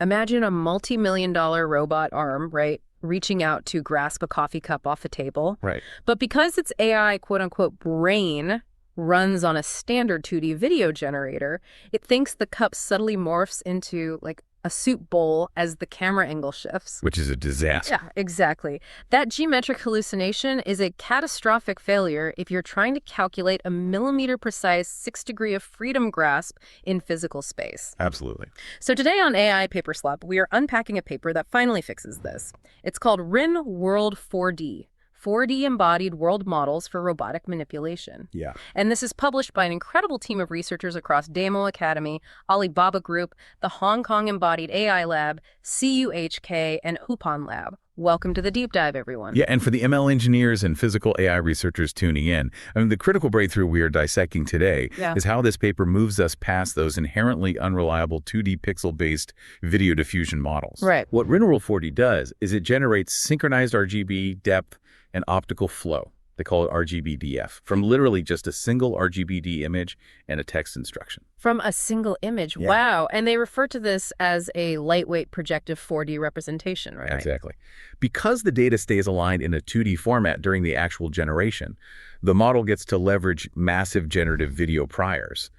Imagine a multi-million-dollar robot arm, right, reaching out to grasp a coffee cup off a table. Right. But because its AI, quote-unquote, brain runs on a standard 2D video generator, it thinks the cup subtly morphs into, like, a soup bowl as the camera angle shifts. Which is a disaster. Yeah, exactly. That geometric hallucination is a catastrophic failure if you're trying to calculate a millimeter-precise 6-degree of freedom grasp in physical space. Absolutely. So today on AI Paper Slap, we are unpacking a paper that finally fixes this. It's called RynnWorld-4D. 4D embodied world models for robotic manipulation. Yeah. And this is published by an incredible team of researchers across Damo Academy, Alibaba Group, the Hong Kong Embodied AI Lab, CUHK, and Hupan Lab. Welcome to the deep dive, everyone. Yeah, and for the ML engineers and physical AI researchers tuning in, I mean, the critical breakthrough we are dissecting today is how this paper moves us past those inherently unreliable 2D pixel-based video diffusion models. Right. What RynnWorld-4D does is it generates synchronized RGB, depth, and optical flow. They call it RGB-DF, from literally just a single RGBD image and a text instruction. From a single image. Yeah. Wow. And they refer to this as a lightweight projective 4D representation, right? Exactly. Because the data stays aligned in a 2D format during the actual generation, the model gets to leverage massive generative video priors.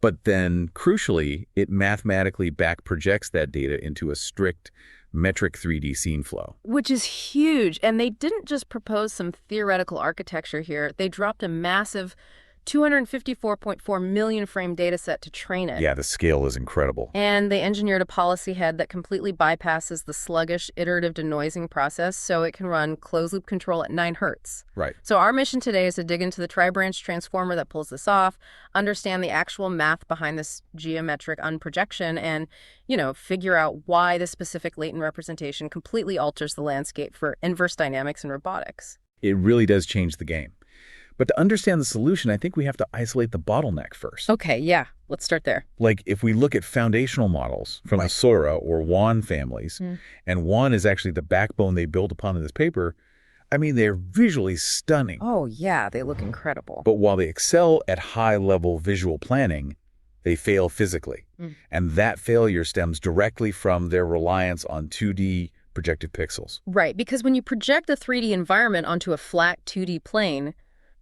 But then, crucially, it mathematically back projects that data into a strict metric 3D scene flow. Which is huge. And they didn't just propose some theoretical architecture here. They dropped a massive 254.4 million frame data set to train it. Yeah, the scale is incredible. And they engineered a policy head that completely bypasses the sluggish iterative denoising process so it can run closed-loop control at 9 hertz. Right. So our mission today is to dig into the tri-branch transformer that pulls this off, understand the actual math behind this geometric unprojection, and, figure out why the specific latent representation completely alters the landscape for inverse dynamics in robotics. It really does change the game. But to understand the solution, I think we have to isolate the bottleneck first. Okay, yeah. Let's start there. Like, if we look at foundational models from the Sora or WAN families, and WAN is actually the backbone they build upon in this paper, I mean, they're visually stunning. Oh, yeah. They look incredible. But while they excel at high-level visual planning, they fail physically. And that failure stems directly from their reliance on 2D projected pixels. Right, because when you project a 3D environment onto a flat 2D plane,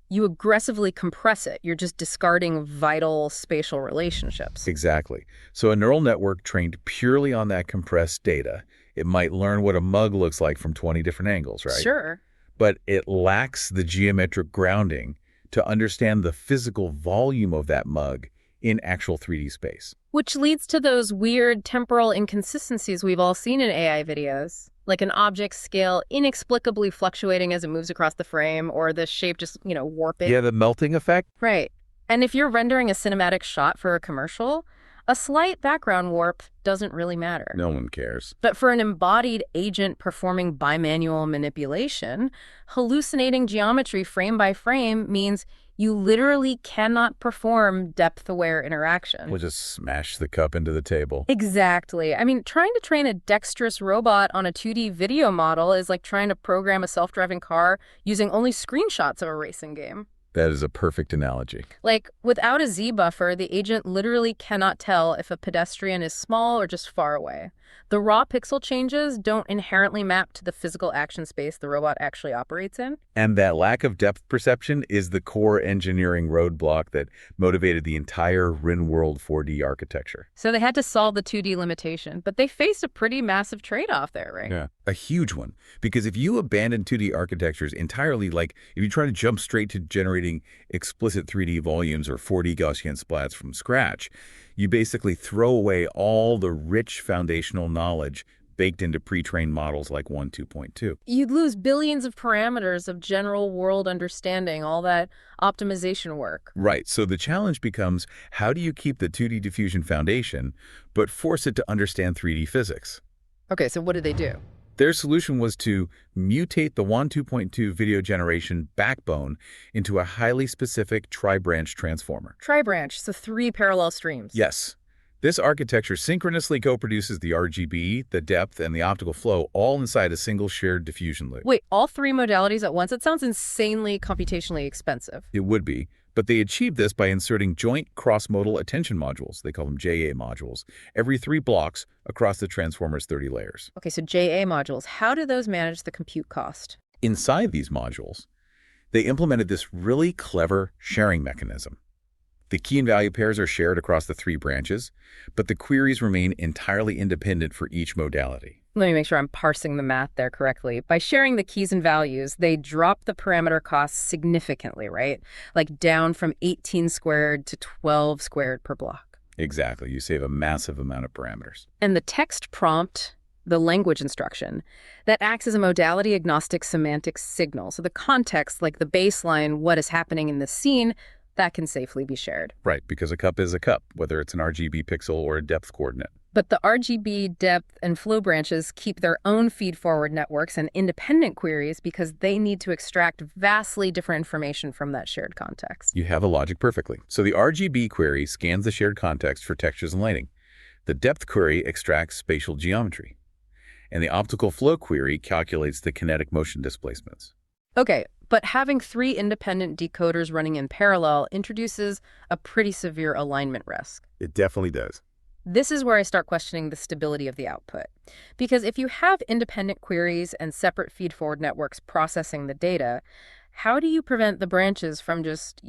you aggressively compress it. You're just discarding vital spatial relationships. Exactly. So a neural network trained purely on that compressed data, it might learn what a mug looks like from 20 different angles, right? Sure. But it lacks the geometric grounding to understand the physical volume of that mug in actual 3D space. Which leads to those weird temporal inconsistencies we've all seen in AI videos. Like an object scale inexplicably fluctuating as it moves across the frame, or the shape just, warping. Yeah, the melting effect? Right. And if you're rendering a cinematic shot for a commercial, a slight background warp doesn't really matter. No one cares. But for an embodied agent performing bimanual manipulation, hallucinating geometry frame by frame means you literally cannot perform depth-aware interaction. We'll just smash the cup into the table. Exactly. I mean, trying to train a dexterous robot on a 2D video model is like trying to program a self-driving car using only screenshots of a racing game. That is a perfect analogy. Like, without a Z-buffer, the agent literally cannot tell if a pedestrian is small or just far away. The raw pixel changes don't inherently map to the physical action space the robot actually operates in. And that lack of depth perception is the core engineering roadblock that motivated the entire RynnWorld-4D architecture. So they had to solve the 2D limitation, but they faced a pretty massive trade-off there, right? Yeah, a huge one. Because if you abandon 2D architectures entirely, like if you try to jump straight to generating explicit 3D volumes or 4D Gaussian splats from scratch, you basically throw away all the rich foundational knowledge baked into pre-trained models like 1.2.2. You'd lose billions of parameters of general world understanding, all that optimization work. Right. So the challenge becomes, how do you keep the 2D diffusion foundation, but force it to understand 3D physics? Okay, so what did they do? Their solution was to mutate the 1.2.2 video generation backbone into a highly specific tri-branch transformer. Tri-branch, so 3 parallel streams. Yes. This architecture synchronously co-produces the RGB, the depth, and the optical flow all inside a single shared diffusion loop. Wait, all 3 modalities at once? It sounds insanely computationally expensive. It would be, But they achieve this by inserting joint cross-modal attention modules, they call them JA modules, every 3 blocks across the transformer's 30 layers. Okay, so JA modules, how do those manage the compute cost? Inside these modules, they implemented this really clever sharing mechanism. The key and value pairs are shared across the 3 branches, but the queries remain entirely independent for each modality. Let me make sure I'm parsing the math there correctly. By sharing the keys and values, they drop the parameter costs significantly, right? Like down from 18 squared to 12 squared per block. Exactly. You save a massive amount of parameters. And the text prompt, the language instruction, that acts as a modality-agnostic semantic signal. So the context, like the baseline, what is happening in the scene, that can safely be shared. Right, because a cup is a cup, whether it's an RGB pixel or a depth coordinate. But the RGB, depth, and flow branches keep their own feed-forward networks and independent queries because they need to extract vastly different information from that shared context. You have a logic perfectly. So the RGB query scans the shared context for textures and lighting. The depth query extracts spatial geometry. And the optical flow query calculates the kinetic motion displacements. Okay, but having 3 independent decoders running in parallel introduces a pretty severe alignment risk. It definitely does. This is where I start questioning the stability of the output. Because if you have independent queries and separate feed-forward networks processing the data, how do you prevent the branches from just,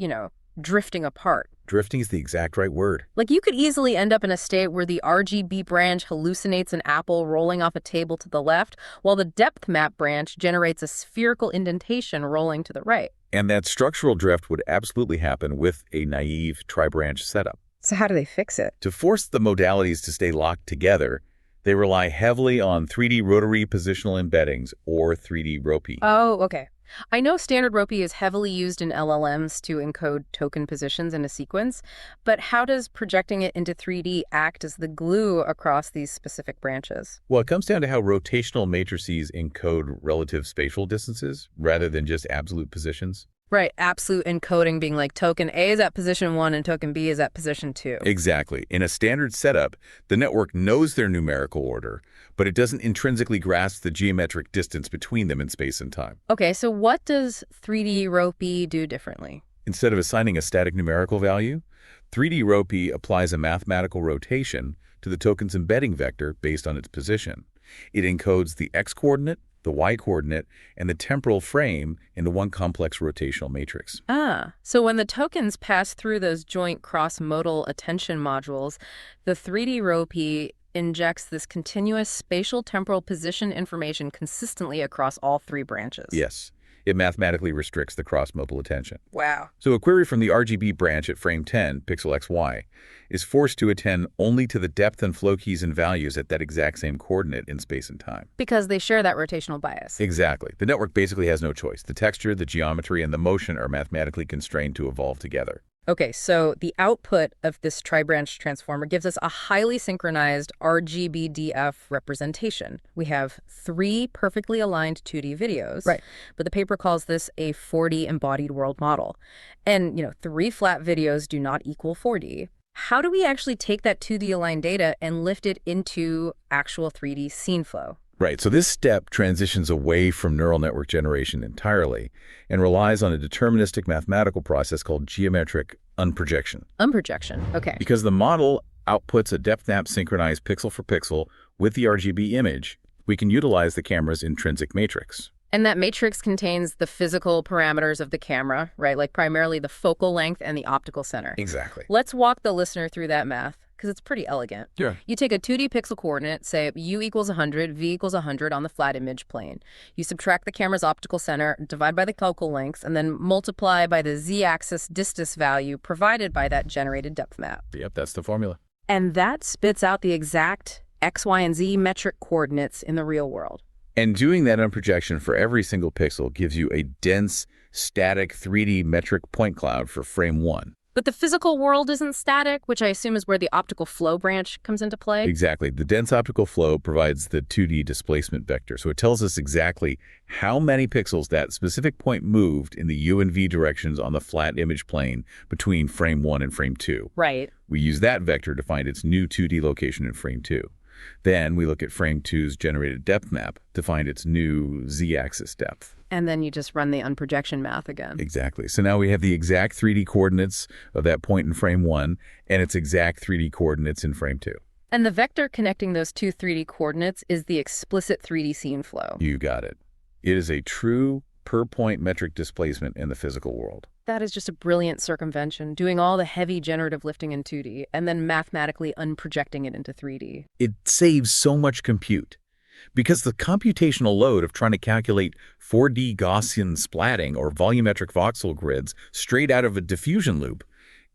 drifting apart? Drifting is the exact right word. Like, you could easily end up in a state where the RGB branch hallucinates an apple rolling off a table to the left, while the depth map branch generates a spherical indentation rolling to the right. And that structural drift would absolutely happen with a naive tri-branch setup. So how do they fix it? To force the modalities to stay locked together, they rely heavily on 3D rotary positional embeddings, or 3D ROPE. Oh, okay. I know standard ROPE is heavily used in LLMs to encode token positions in a sequence, but how does projecting it into 3D act as the glue across these specific branches? Well, it comes down to how rotational matrices encode relative spatial distances rather than just absolute positions. Right, absolute encoding being like token A is at position 1 and token B is at position 2. Exactly. In a standard setup, the network knows their numerical order, but it doesn't intrinsically grasp the geometric distance between them in space and time. Okay, so what does 3D ROPE do differently? Instead of assigning a static numerical value, 3D ROPE applies a mathematical rotation to the token's embedding vector based on its position. It encodes the x-coordinate, the y-coordinate, and the temporal frame into one complex rotational matrix. Ah, so when the tokens pass through those joint cross-modal attention modules, the 3D ROPE injects this continuous spatial temporal position information consistently across all 3 branches. Yes, it mathematically restricts the cross-modal attention. Wow. So a query from the RGB branch at frame 10, pixel XY, is forced to attend only to the depth and flow keys and values at that exact same coordinate in space and time. Because they share that rotational bias. Exactly. The network basically has no choice. The texture, the geometry, and the motion are mathematically constrained to evolve together. Okay, so the output of this tri-branch transformer gives us a highly synchronized RGB-DF representation. We have 3 perfectly aligned 2D videos, right? But the paper calls this a 4D embodied world model. And, 3 flat videos do not equal 4D. How do we actually take that 2D aligned data and lift it into actual 3D scene flow? Right, so this step transitions away from neural network generation entirely and relies on a deterministic mathematical process called geometric unprojection. Unprojection, okay. Because the model outputs a depth map synchronized pixel for pixel with the RGB image, we can utilize the camera's intrinsic matrix. And that matrix contains the physical parameters of the camera, right? Like primarily the focal length and the optical center. Exactly. Let's walk the listener through that math, because it's pretty elegant. Yeah. You take a 2D pixel coordinate, say u equals 100, v equals 100 on the flat image plane. You subtract the camera's optical center, divide by the focal length, and then multiply by the z-axis distance value provided by that generated depth map. Yep, that's the formula. And that spits out the exact x, y, and z metric coordinates in the real world. And doing that on projection for every single pixel gives you a dense, static 3D metric point cloud for frame 1. But the physical world isn't static, which I assume is where the optical flow branch comes into play. Exactly. The dense optical flow provides the 2D displacement vector. So it tells us exactly how many pixels that specific point moved in the U and V directions on the flat image plane between frame 1 and frame 2. Right. We use that vector to find its new 2D location in frame 2. Then we look at frame 2's generated depth map to find its new z-axis depth. And then you just run the unprojection math again. Exactly. So now we have the exact 3D coordinates of that point in frame 1 and its exact 3D coordinates in frame 2. And the vector connecting those two 3D coordinates is the explicit 3D scene flow. You got it. It is a true per-point metric displacement in the physical world. That is just a brilliant circumvention, doing all the heavy generative lifting in 2D and then mathematically unprojecting it into 3D. It saves so much compute because the computational load of trying to calculate 4D Gaussian splatting or volumetric voxel grids straight out of a diffusion loop,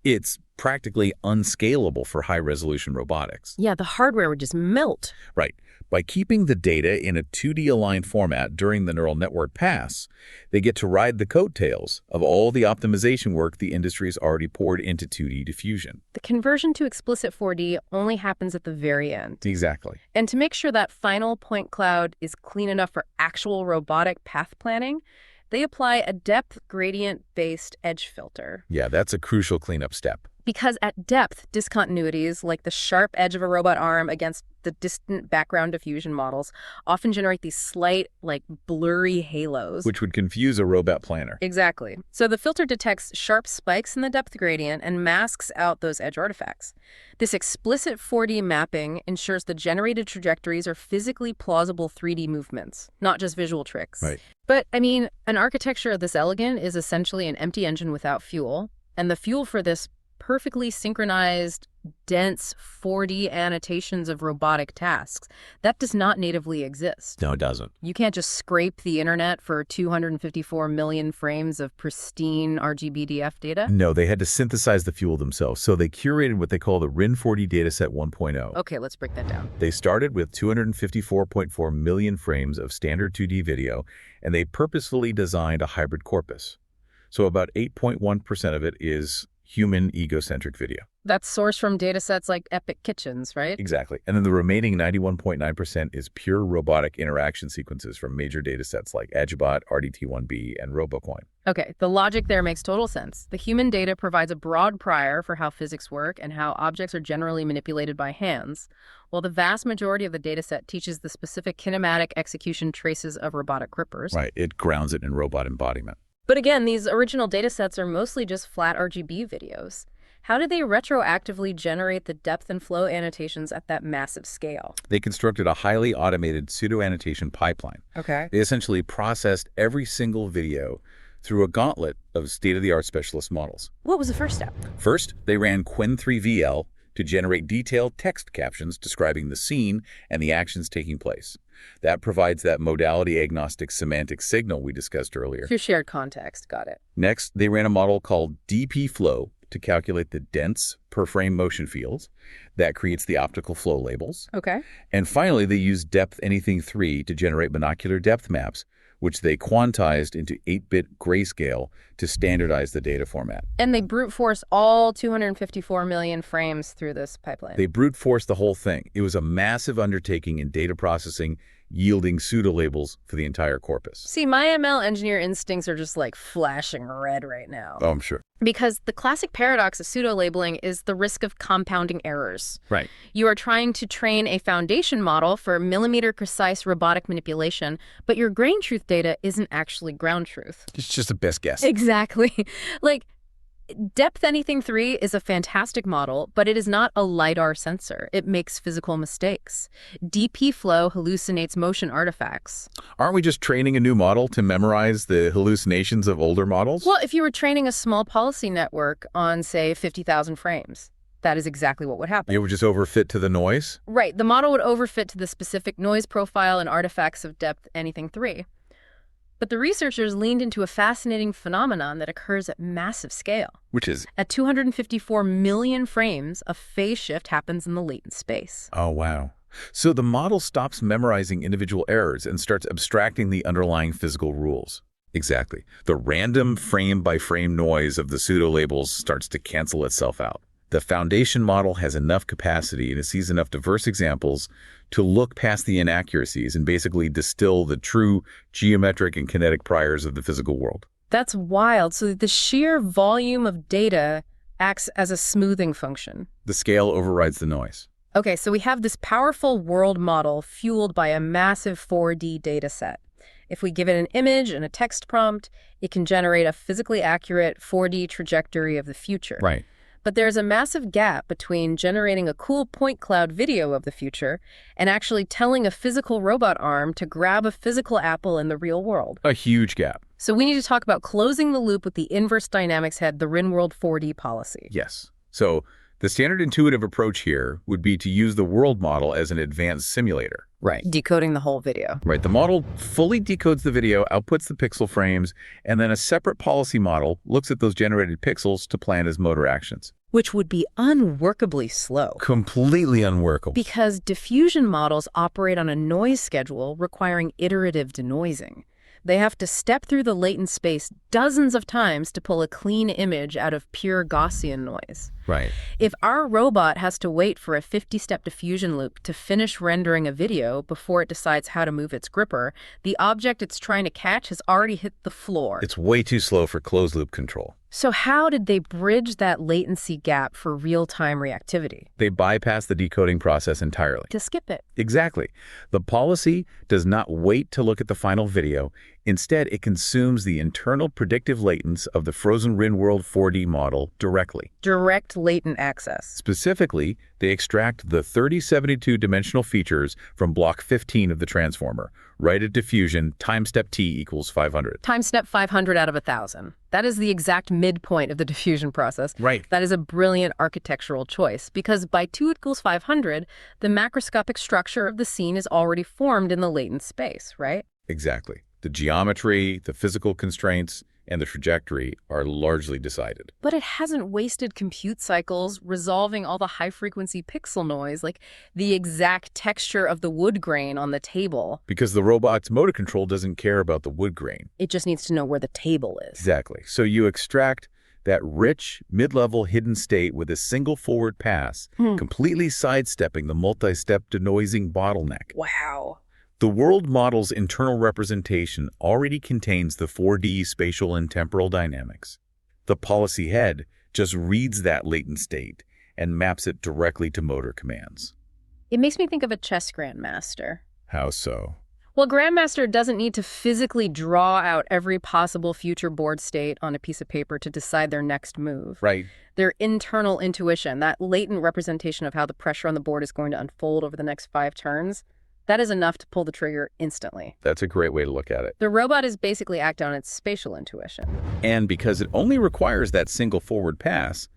it's practically unscalable for high-resolution robotics. Yeah, the hardware would just melt. Right. By keeping the data in a 2D-aligned format during the neural network pass, they get to ride the coattails of all the optimization work the industry has already poured into 2D diffusion. The conversion to explicit 4D only happens at the very end. Exactly. And to make sure that final point cloud is clean enough for actual robotic path planning, they apply a depth gradient-based edge filter. Yeah, that's a crucial cleanup step. Because at depth, discontinuities, like the sharp edge of a robot arm against the distant background diffusion models, often generate these slight, blurry halos. Which would confuse a robot planner. Exactly. So the filter detects sharp spikes in the depth gradient and masks out those edge artifacts. This explicit 4D mapping ensures the generated trajectories are physically plausible 3D movements, not just visual tricks. Right. But, an architecture this elegant is essentially an empty engine without fuel, and the fuel for this perfectly synchronized, dense 4D annotations of robotic tasks. That does not natively exist. No, it doesn't. You can't just scrape the internet for 254 million frames of pristine RGB-DF data. No, they had to synthesize the fuel themselves, so they curated what they call the RynnWorld-4D Dataset 1.0. Okay, let's break that down. They started with 254.4 million frames of standard 2D video, and they purposefully designed a hybrid corpus. So about 8.1% of it is human egocentric video. That's sourced from datasets like Epic Kitchens, right? Exactly. And then the remaining 91.9% is pure robotic interaction sequences from major datasets like Agibot, RDT1B, and RoboCoin. Okay, the logic there makes total sense. The human data provides a broad prior for how physics work and how objects are generally manipulated by hands, while the vast majority of the dataset teaches the specific kinematic execution traces of robotic grippers. Right. It grounds it in robot embodiment. But again, these original datasets are mostly just flat RGB videos. How do they retroactively generate the depth and flow annotations at that massive scale? They constructed a highly automated pseudo-annotation pipeline. Okay. They essentially processed every single video through a gauntlet of state-of-the-art specialist models. What was the first step? First, they ran Qwen3VL to generate detailed text captions describing the scene and the actions taking place. That provides that modality-agnostic semantic signal we discussed earlier. Through shared context, got it. Next, they ran a model called DP-Flow to calculate the dense per-frame motion fields. That creates the optical flow labels. Okay. And finally, they used Depth Anything 3 to generate monocular depth maps, which they quantized into 8-bit grayscale to standardize the data format. And they brute force all 254 million frames through this pipeline. They brute forced the whole thing. It was a massive undertaking in data processing, yielding pseudo-labels for the entire corpus. See, my ML engineer instincts are just flashing red right now. Oh, I'm sure. Because the classic paradox of pseudo-labeling is the risk of compounding errors. Right. You are trying to train a foundation model for millimeter-precise robotic manipulation, but your grain truth data isn't actually ground truth. It's just a best guess. Exactly. Depth Anything 3 is a fantastic model, but it is not a LiDAR sensor. It makes physical mistakes. DP Flow hallucinates motion artifacts. Aren't we just training a new model to memorize the hallucinations of older models? Well, if you were training a small policy network on, say, 50,000 frames, that is exactly what would happen. It would just overfit to the noise? Right. The model would overfit to the specific noise profile and artifacts of Depth Anything 3. But the researchers leaned into a fascinating phenomenon that occurs at massive scale. Which is? At 254 million frames, a phase shift happens in the latent space. Oh, wow. So the model stops memorizing individual errors and starts abstracting the underlying physical rules. Exactly. The random frame-by-frame noise of the pseudo-labels starts to cancel itself out. The foundation model has enough capacity and it sees enough diverse examples to look past the inaccuracies and basically distill the true geometric and kinetic priors of the physical world. That's wild. So the sheer volume of data acts as a smoothing function. The scale overrides the noise. Okay, so we have this powerful world model fueled by a massive 4D dataset. If we give it an image and a text prompt, it can generate a physically accurate 4D trajectory of the future. Right. But there's a massive gap between generating a cool point cloud video of the future and actually telling a physical robot arm to grab a physical apple in the real world. A huge gap. So we need to talk about closing the loop with the inverse dynamics head, the RynnWorld-4D policy. Yes. So the standard intuitive approach here would be to use the world model as an advanced simulator. Right. Decoding the whole video. Right. The model fully decodes the video, outputs the pixel frames, and then a separate policy model looks at those generated pixels to plan as motor actions. Which would be unworkably slow. Completely unworkable. Because diffusion models operate on a noise schedule requiring iterative denoising. They have to step through the latent space dozens of times to pull a clean image out of pure Gaussian noise. Right. If our robot has to wait for a 50-step diffusion loop to finish rendering a video before it decides how to move its gripper, the object it's trying to catch has already hit the floor. It's way too slow for closed-loop control. So how did they bridge that latency gap for real-time reactivity? They bypass the decoding process entirely. To skip it. Exactly. The policy does not wait to look at the final video. Instead, it consumes the internal predictive latents of the frozen RynnWorld-4D model directly. Direct latent access. Specifically, they extract the 3072 dimensional features from block 15 of the transformer, right at diffusion, time step t equals 500. Time step 500 out of 1,000. That is the exact midpoint of the diffusion process. Right. That is a brilliant architectural choice, because by 2 equals 500, the macroscopic structure of the scene is already formed in the latent space, right? Exactly. The geometry, the physical constraints, and the trajectory are largely decided. But it hasn't wasted compute cycles resolving all the high-frequency pixel noise, like the exact texture of the wood grain on the table. Because the robot's motor control doesn't care about the wood grain. It just needs to know where the table is. Exactly. So you extract that rich, mid-level hidden state with a single forward pass, completely sidestepping the multi-step denoising bottleneck. Wow. The world model's internal representation already contains the 4D spatial and temporal dynamics. The policy head just reads that latent state and maps it directly to motor commands. It makes me think of a chess grandmaster. How so? Well, Grandmaster doesn't need to physically draw out every possible future board state on a piece of paper to decide their next move. Right. Their internal intuition, that latent representation of how the pressure on the board is going to unfold over the next 5 turns, that is enough to pull the trigger instantly. That's a great way to look at it. The robot is basically acting on its spatial intuition. And because it only requires that single forward pass,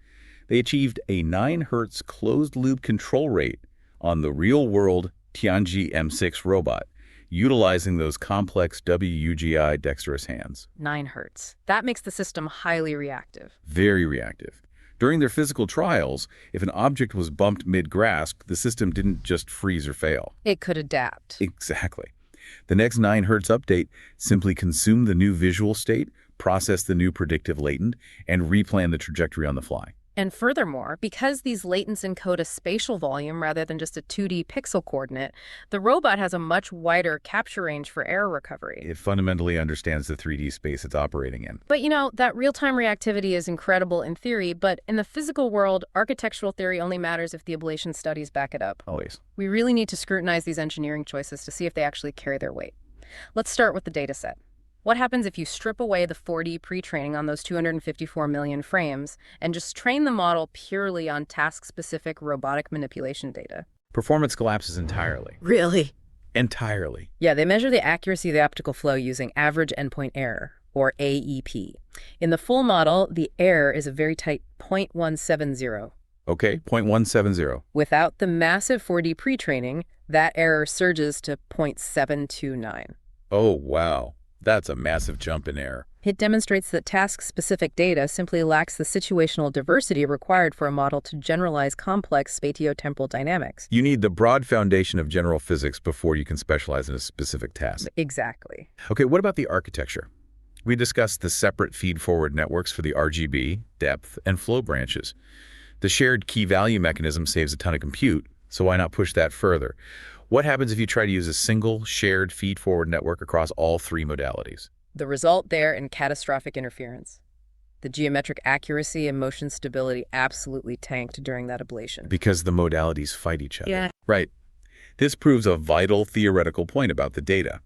they achieved a 9 Hz closed-loop control rate on the real-world Tianji M6 robot, utilizing those complex WUGI dexterous hands. 9 Hertz. That makes the system highly reactive. Very reactive. During their physical trials, if an object was bumped mid-grasp, the system didn't just freeze or fail. It could adapt. Exactly. The next 9 Hz update simply consumed the new visual state, processed the new predictive latent, and replan the trajectory on the fly. And furthermore, because these latents encode a spatial volume rather than just a 2D pixel coordinate, the robot has a much wider capture range for error recovery. It fundamentally understands the 3D space it's operating in. But you know, that real-time reactivity is incredible in theory, but in the physical world, architectural theory only matters if the ablation studies back it up. Always. We really need to scrutinize these engineering choices to see if they actually carry their weight. Let's start with the dataset. What happens if you strip away the 4D pre-training on those 254 million frames and just train the model purely on task-specific robotic manipulation data? Performance collapses entirely. Really? Entirely. Yeah, they measure the accuracy of the optical flow using average endpoint error, or AEP. In the full model, the error is a very tight 0.170. Okay, 0.170. Without the massive 4D pre-training, that error surges to 0.729. Oh, wow. That's a massive jump in error. It demonstrates that task-specific data simply lacks the situational diversity required for a model to generalize complex spatiotemporal dynamics. You need the broad foundation of general physics before you can specialize in a specific task. Exactly. Okay, what about the architecture? We discussed the separate feed-forward networks for the RGB, depth, and flow branches. The shared key-value mechanism saves a ton of compute, so why not push that further? What happens if you try to use a single shared feed-forward network across all 3 modalities? The result there in catastrophic interference. The geometric accuracy and motion stability absolutely tanked during that ablation. Because the modalities fight each other. Yeah. Right. This proves a vital theoretical point about the data.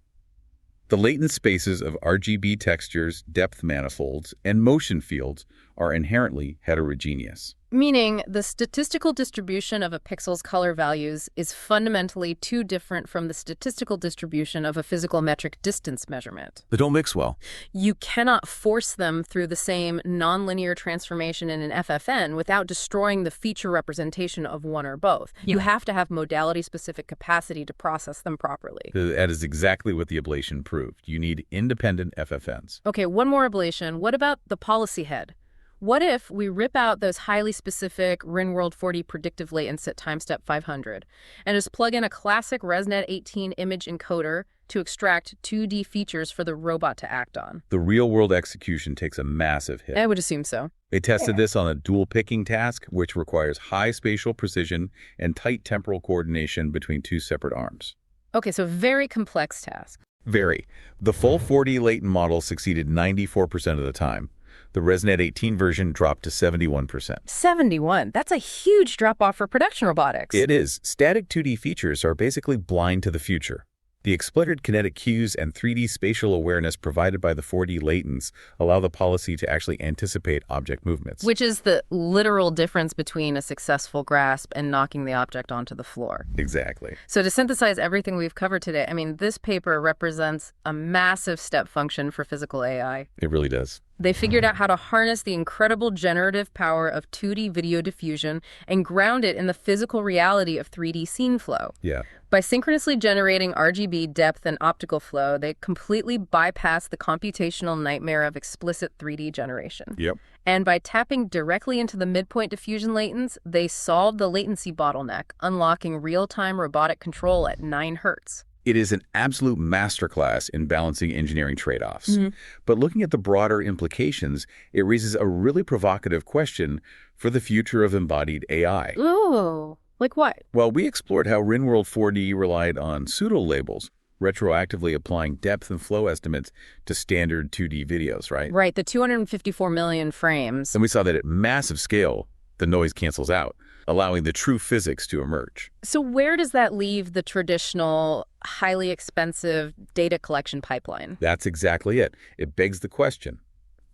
The latent spaces of RGB textures, depth manifolds, and motion fields are inherently heterogeneous. Meaning, the statistical distribution of a pixel's color values is fundamentally too different from the statistical distribution of a physical metric distance measurement. They don't mix well. You cannot force them through the same nonlinear transformation in an FFN without destroying the feature representation of one or both. You have to have modality-specific capacity to process them properly. That is exactly what the ablation proved. You need independent FFNs. Okay, one more ablation. What about the policy head? What if we rip out those highly specific RynnWorld-4D predictive latents at time step 500 and just plug in a classic ResNet 18 image encoder to extract 2D features for the robot to act on? The real-world execution takes a massive hit. I would assume so. They tested this on a dual picking task, which requires high spatial precision and tight temporal coordination between two separate arms. Okay, so very complex task. Very. The full 4D latent model succeeded 94% of the time. The ResNet 18 version dropped to 71%. 71. That's a huge drop-off for production robotics. It is. Static 2D features are basically blind to the future. The exploited kinetic cues and 3D spatial awareness provided by the 4D latents allow the policy to actually anticipate object movements. Which is the literal difference between a successful grasp and knocking the object onto the floor. Exactly. So to synthesize everything we've covered today, I mean, this paper represents a massive step function for physical AI. It really does. They figured out how to harness the incredible generative power of 2D video diffusion and ground it in the physical reality of 3D scene flow. Yeah. By synchronously generating RGB, depth, and optical flow, they completely bypassed the computational nightmare of explicit 3D generation. Yep. And by tapping directly into the midpoint diffusion latents, they solved the latency bottleneck, unlocking real-time robotic control at 9 Hertz. It is an absolute masterclass in balancing engineering trade-offs. But looking at the broader implications, it raises a really provocative question for the future of embodied AI. Ooh, like what? Well, we explored how RynnWorld-4D relied on pseudo-labels, retroactively applying depth and flow estimates to standard 2D videos, right? Right, the 254 million frames. And we saw that at massive scale, the noise cancels out, allowing the true physics to emerge. So where does that leave the traditional, highly expensive data collection pipeline? That's exactly it. It begs the question,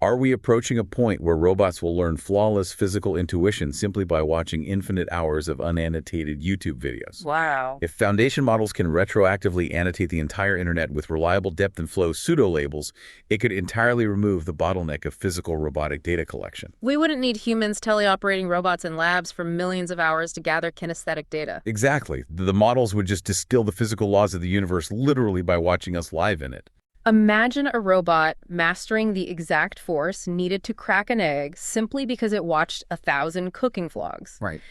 are we approaching a point where robots will learn flawless physical intuition simply by watching infinite hours of unannotated YouTube videos? Wow. If foundation models can retroactively annotate the entire internet with reliable depth and flow pseudo-labels, it could entirely remove the bottleneck of physical robotic data collection. We wouldn't need humans teleoperating robots in labs for millions of hours to gather kinesthetic data. Exactly. The models would just distill the physical laws of the universe literally by watching us live in it. Imagine a robot mastering the exact force needed to crack an egg simply because it watched 1,000 cooking vlogs. Right.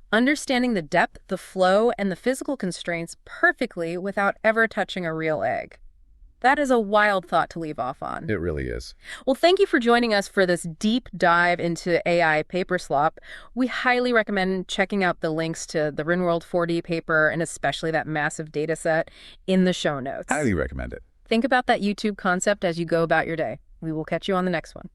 Understanding the depth, the flow, and the physical constraints perfectly without ever touching a real egg. That is a wild thought to leave off on. It really is. Well, thank you for joining us for this deep dive into AI paper slop. We highly recommend checking out the links to the RynnWorld-4D paper and especially that massive data set in the show notes. Highly recommend it. Think about that YouTube concept as you go about your day. We will catch you on the next one.